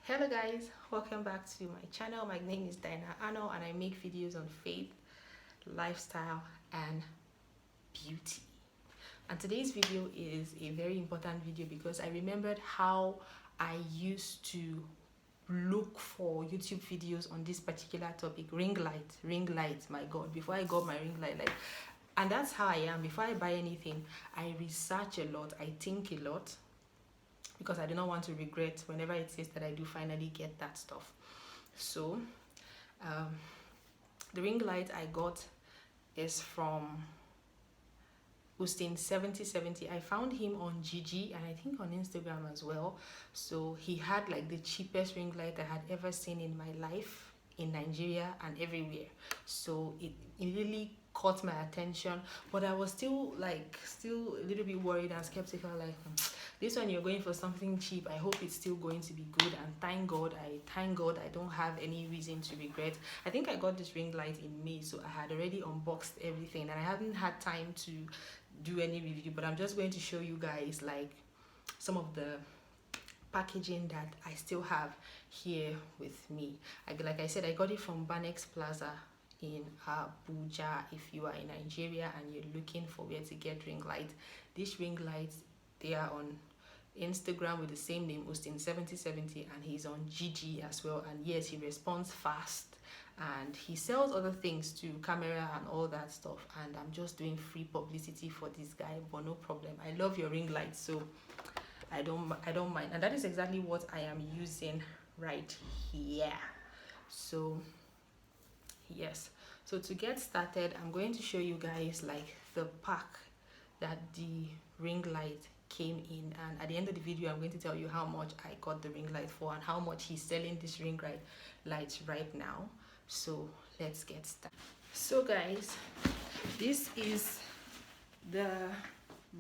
Hello guys, welcome back to my channel. My name is Dinah Arno and I make videos on faith, lifestyle and beauty. And today's video is a very important video because I remembered how I used to look for YouTube videos on this particular topic. Ring light, my god, before I got my ring light, and that's how I am. Before I buy anything, I research a lot, I think a lot, because I do not want to regret whenever it says that I do finally get that stuff. So um, the ring light I got is from Austin 7070. I found him on GG and I think on Instagram as well. So he had like the cheapest ring light I had ever seen in my life in Nigeria and everywhere. So it really caught my attention, but I was still a little bit worried and skeptical, like this one, you're going for something cheap, I hope it's still going to be good. And thank god I don't have any reason to regret. I think I got this ring light in May, so I had already unboxed everything and I hadn't had time to do any review, but I'm just going to show you guys like some of the packaging that I still have here with me. Like I said, I got it from Banex Plaza in Abuja. If you are in Nigeria and you're looking for where to get ring light, these ring lights, they are on Instagram with the same name, Austin 7070, and he's on GG as well. And yes, he responds fast and he sells other things too, camera and all that stuff, and I'm just doing free publicity for this guy, but no problem. I love your ring light, so I don't mind, and that is exactly what I am using right here. So yes, so to get started, I'm going to show you guys like the pack that the ring light came in, and at the end of the video I'm going to tell you how much I got the ring light for and how much he's selling this ring light right now. So let's get started. So guys, this is the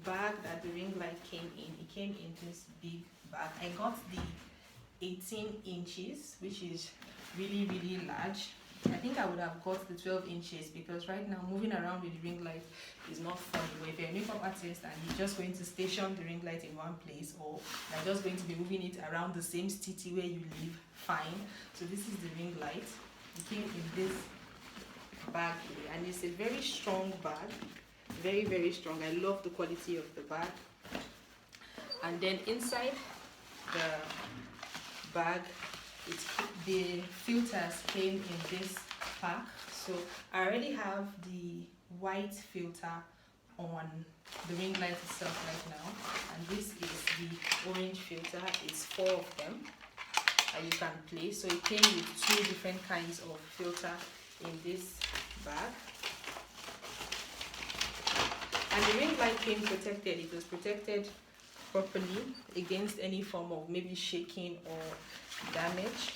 bag that the ring light came in. It came in this big bag. I got the 18 inches, which is really large. I think I would have got the 12 inches because right now moving around with the ring light is not fun. But if you're a makeup artist and you're just going to station the ring light in one place, or you're just going to be moving it around the same city where you live, fine. So this is the ring light. It came in this bag here, and it's a very strong bag, very strong. I love the quality of the bag. And then inside the bag, the filters came in this pack. So I already have the white filter on the ring light itself right now, and this is the orange filter. It's 4 of them that you can place. So it came with 2 different kinds of filter in this bag. And the ring light came protected. It was protected properly against any form of maybe shaking or damage.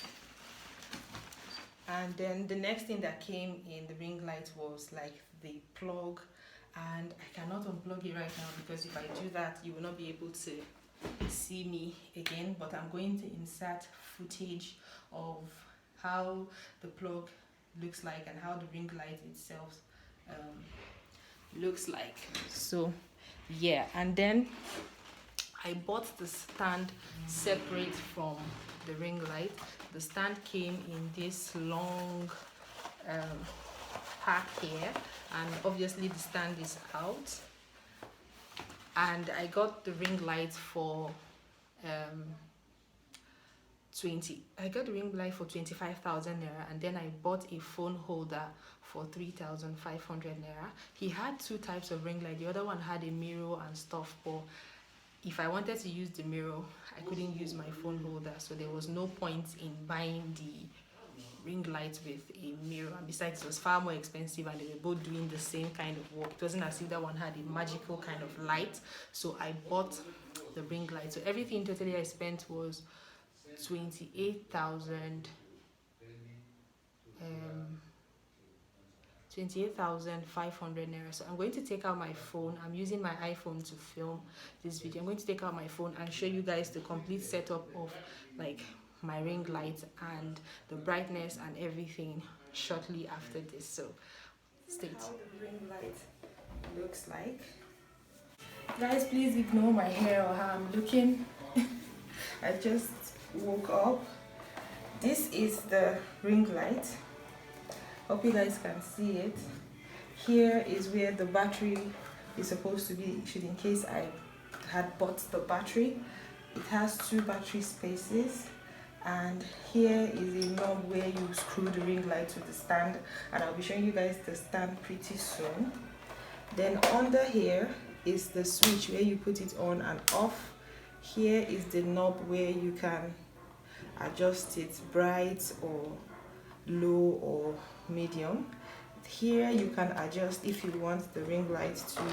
And then the next thing that came in the ring light was like the plug, and I cannot unplug it right now because if I do that you will not be able to see me again, but I'm going to insert footage of how the plug looks like and how the ring light itself looks like. So yeah, and then I bought the stand separate from the ring light. The stand came in this long pack here, and obviously the stand is out. And I got the ring light for I got the ring light for 25,000 naira, and then I bought a phone holder for 3,500 naira. He had 2 types of ring light. The other one had a mirror and stuff, but if I wanted to use the mirror, I couldn't use my phone holder, so there was no point in buying the ring light with a mirror. And besides, it was far more expensive and they were both doing the same kind of work. It wasn't as if that one had a magical kind of light, so I bought the ring light. So everything totally I spent was 28,000 28,500 naira. So I'm going to take out my phone. I'm using my iPhone to film this video. I'm going to take out my phone and show you guys the complete setup of like my ring light and the brightness and everything shortly after this. So stay tuned. How the ring light looks like. Guys, please ignore my hair or how I'm looking. I just woke up This is the ring light. Hope you guys can see it. Here is where the battery is supposed to be, should in case I had bought the battery. It has 2 battery spaces, and here is a knob where you screw the ring light to the stand, and I'll be showing you guys the stand pretty soon. Then under here is the switch where you put it on and off. Here is the knob where you can adjust it bright or low or medium. Here you can adjust if you want the ring light to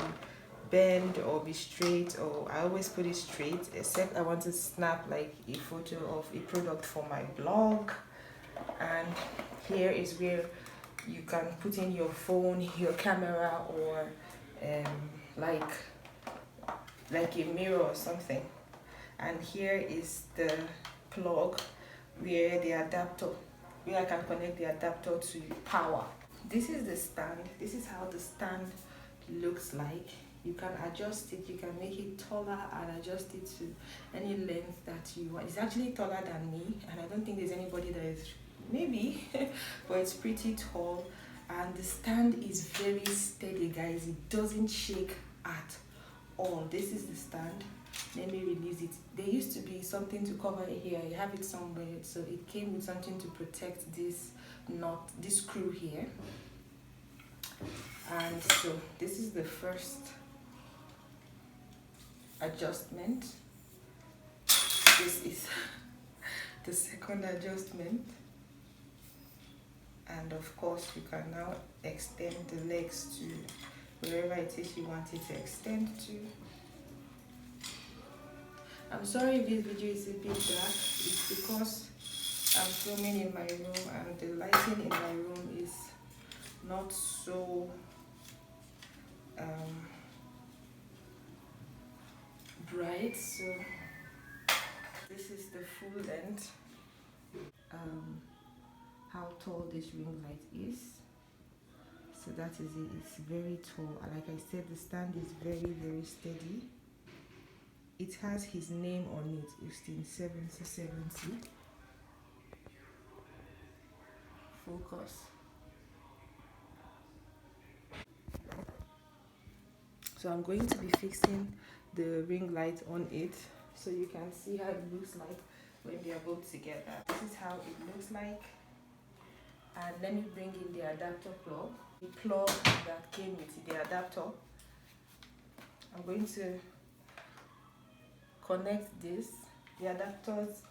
bend or be straight, or I always put it straight, except I want to snap like a photo of a product for my blog. And here is where you can put in your phone, your camera, or like a mirror or something. And here is the plug where the adapter, where I can connect the adapter to power. This is the stand. This is how the stand looks like. You can adjust it, you can make it taller and adjust it to any length that you want. It's actually taller than me, and I don't think there's anybody that is, maybe, but it's pretty tall. And the stand is very steady, guys. It doesn't shake at all. This is the stand. Let me release it. There used to be something to cover it here. I have it somewhere, so it came with something to protect this knot, this screw here. And so this is the first adjustment. This is the second adjustment, and of course you can now extend the legs to wherever it is you want it to extend to. I'm sorry if this video is a bit dark. It's because I'm filming in my room and the lighting in my room is not so bright. So this is the full length, how tall this ring light is. So that is it. It's very tall, and like I said, the stand is very steady. It has his name on it, Austin 7070. Focus. So I'm going to be fixing the ring light on it, so you can see how it looks like when they are both together. This is how it looks like. And let me bring in the adapter plug. The plug that came with the adapter. I'm going to connect this, the adapter's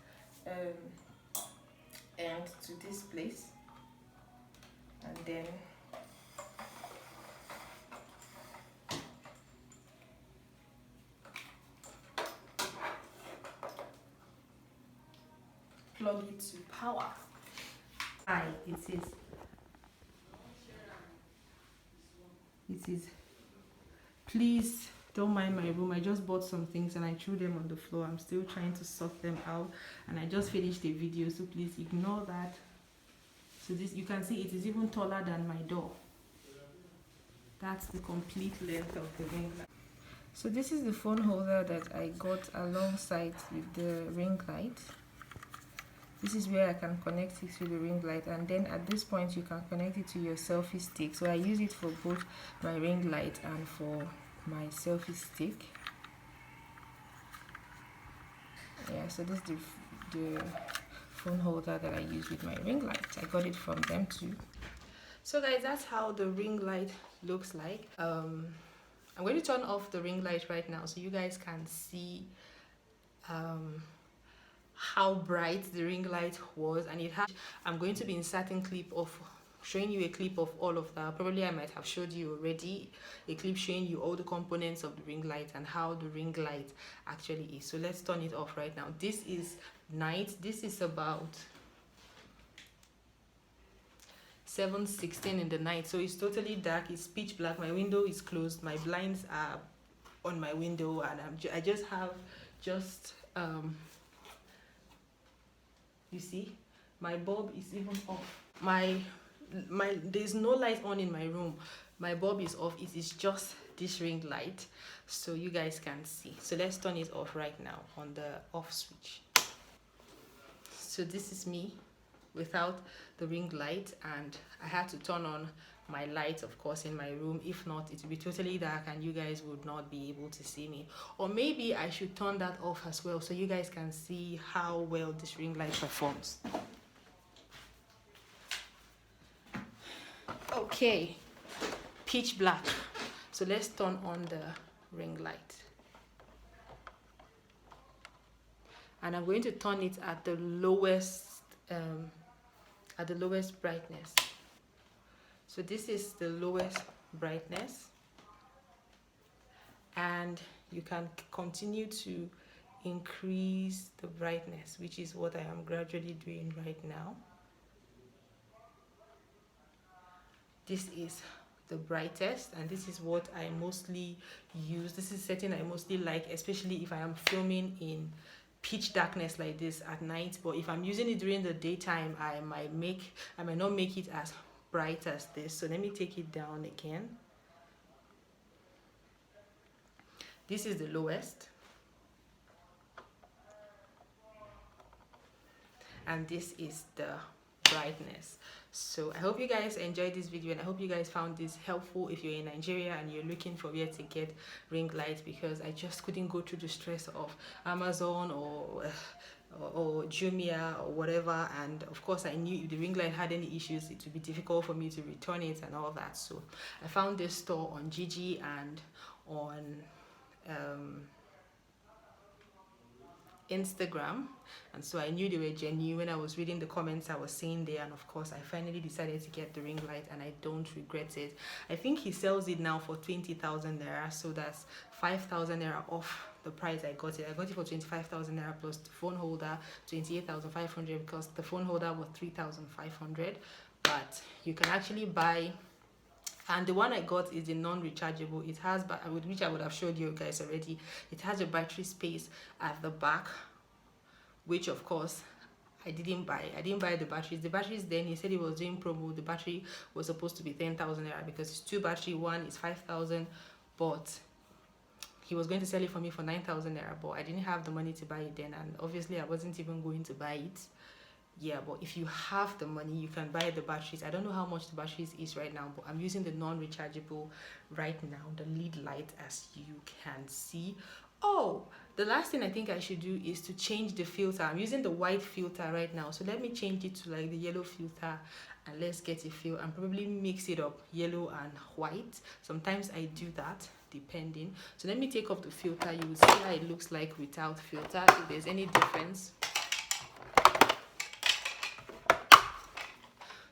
end to this place, and then plug it to power. Hi, it is please don't mind my room. I just bought some things and I threw them on the floor. I'm still trying to sort them out, and I just finished the video, so please ignore that. So this, you can see it is even taller than my door. That's the complete length of the ring light. So this is the phone holder that I got alongside with the ring light. This is where I can connect it to the ring light, and then at this point you can connect it to your selfie stick. So I use it for both my ring light and for my selfie stick. Yeah, so this is the phone holder that I use with my ring light. I got it from them too. So guys, that's how the ring light looks like. I'm going to turn off the ring light right now so you guys can see how bright the ring light was. And it has, I'm going to be inserting clip of showing you a clip of all of that. Probably I might have showed you already a clip showing you all the components of the ring light and how the ring light actually is. So let's turn it off right now. This is night. This is about 7:16 in the night, so it's totally dark. It's pitch black. My window is closed. My blinds are on my window, and I just have you see, my bulb is even off. My there's no light on in my room. My bulb is off. It is just this ring light, so you guys can see. So let's turn it off right now on the off switch. So this is me without the ring light, and I had to turn on my light, of course, in my room. If not, it would be totally dark and you guys would not be able to see me. Or maybe I should turn that off as well so you guys can see how well this ring light performs. Okay, pitch black. So let's turn on the ring light. And I'm going to turn it at the lowest brightness. So this is the lowest brightness, and you can continue to increase the brightness, which is what I am gradually doing right now. This is the brightest, and this is what I mostly use. This is setting I mostly like, especially if I am filming in pitch darkness like this at night. But if I'm using it during the daytime, I might not make it as bright as this. So let me take it down again. This is the lowest, and this is the brightness. So I hope you guys enjoyed this video, and I hope you guys found this helpful if you're in Nigeria and you're looking for where to get ring light, because I just couldn't go through the stress of Amazon or Jumia or whatever. And of course, I knew if the ring light had any issues, it would be difficult for me to return it and all that. So I found this store on Gigi and on Instagram, and so I knew they were genuine. When I was reading the comments I was seeing there, and of course I finally decided to get the ring light, and I don't regret it. I think he sells it now for 20,000 naira, so that's 5,000 naira off the price I got it. I got it for 25,000 naira plus the phone holder, 28,500, because the phone holder was 3,500. But you can actually buy, and the one I got is the non-rechargeable. It has, which I would have showed you guys already. It has a battery space at the back, which of course I didn't buy. I didn't buy the batteries. The batteries, then he said he was doing promo. The battery was supposed to be 10,000 naira because it's 2 battery. One is 5,000, but he was going to sell it for me for 9,000 naira. But I didn't have the money to buy it then, and obviously I wasn't even going to buy it. Yeah, but if you have the money, you can buy the batteries. I don't know how much the batteries is right now, but I'm using the non-rechargeable right now, the lead light, as you can see. Oh, the last thing I think I should do is to change the filter. I'm using the white filter right now, so let me change it to like the yellow filter, and let's get a feel, and probably mix it up, yellow and white. Sometimes I do that depending. So let me take off the filter. You will see how it looks like without filter, if there's any difference.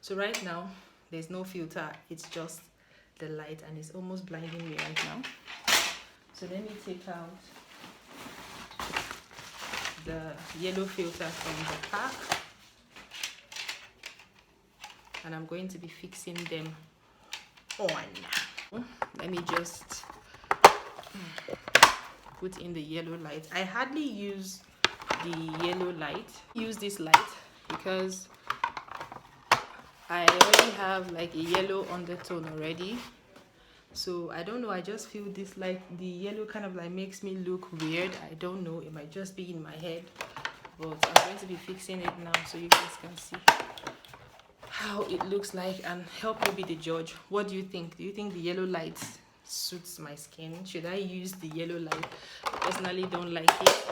So right now there's no filter, it's just the light, and it's almost blinding me right now. So let me take out the yellow filter from the pack, and I'm going to be fixing them on. Let me just put in the yellow light. I hardly use the yellow light. Use this light because I already have like a yellow undertone already. So I don't know, I just feel this light, the yellow kind of like makes me look weird. I don't know, it might just be in my head, but I'm going to be fixing it now so you guys can see how it looks like and help me be the judge. What do you think? Do you think the yellow light suits my skin? Should I use the yellow light? I personally don't like it,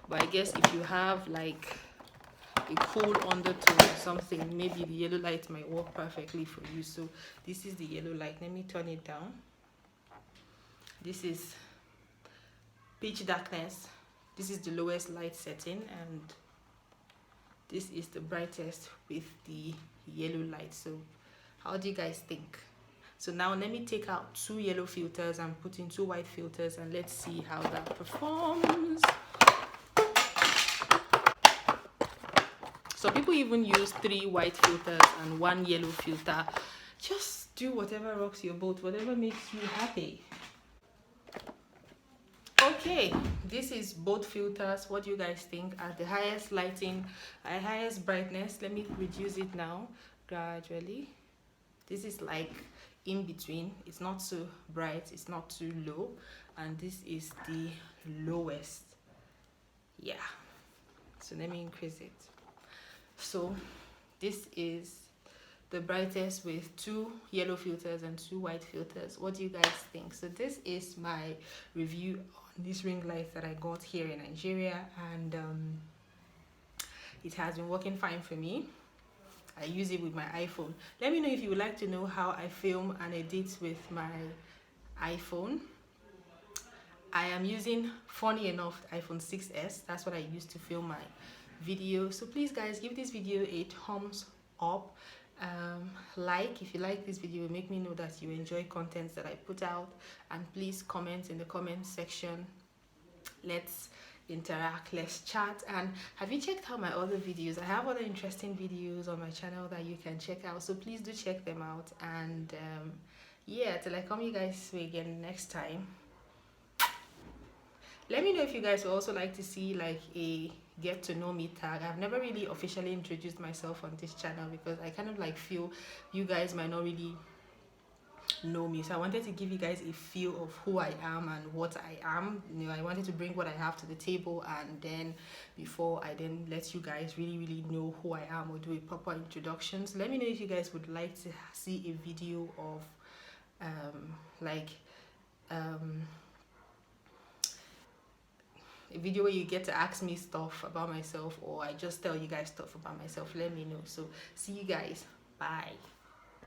but I guess if you have like a cool undertone or something, maybe the yellow light might work perfectly for you. So this is the yellow light. Let me turn it down. This is pitch darkness. This is the lowest light setting, and this is the brightest with the yellow light. So how do you guys think? So now let me take out 2 yellow filters and put in 2 white filters, and let's see how that performs. So people even use 3 white filters and 1 yellow filter. Just do whatever rocks your boat, whatever makes you happy. Okay, this is both filters. What do you guys think? At the highest lighting, at highest brightness, let me reduce it now gradually. This is like in between. It's not so bright, it's not too low, and this is the lowest. Yeah, so let me increase it. So This is the brightest with 2 yellow filters and 2 white filters. What do you guys think? So this is my review on this ring light that I got here in Nigeria, and it has been working fine for me. I use it with my iPhone. Let me know if you would like to know how I film and edit with my iPhone. I am using, funny enough, iPhone 6s. That's what I use to film my video. So please guys, give this video a thumbs up. Like if you like this video, make me know that you enjoy contents that I put out, and please comment in the comment section. Let's interact, let's chat. And have you checked out my other videos? I have other interesting videos on my channel that you can check out, so please do check them out. And yeah, till I come you guys way again next time, let me know if you guys would also like to see like a get to know me tag. I've never really officially introduced myself on this channel because I kind of like feel you guys might not really know me, so I wanted to give you guys a feel of who I am and what I am. You know, I wanted to bring what I have to the table, and then before I then let you guys really know who I am or do a proper introduction. So let me know if you guys would like to see a video of a video where you get to ask me stuff about myself, or I just tell you guys stuff about myself. Let me know. So see you guys. Bye.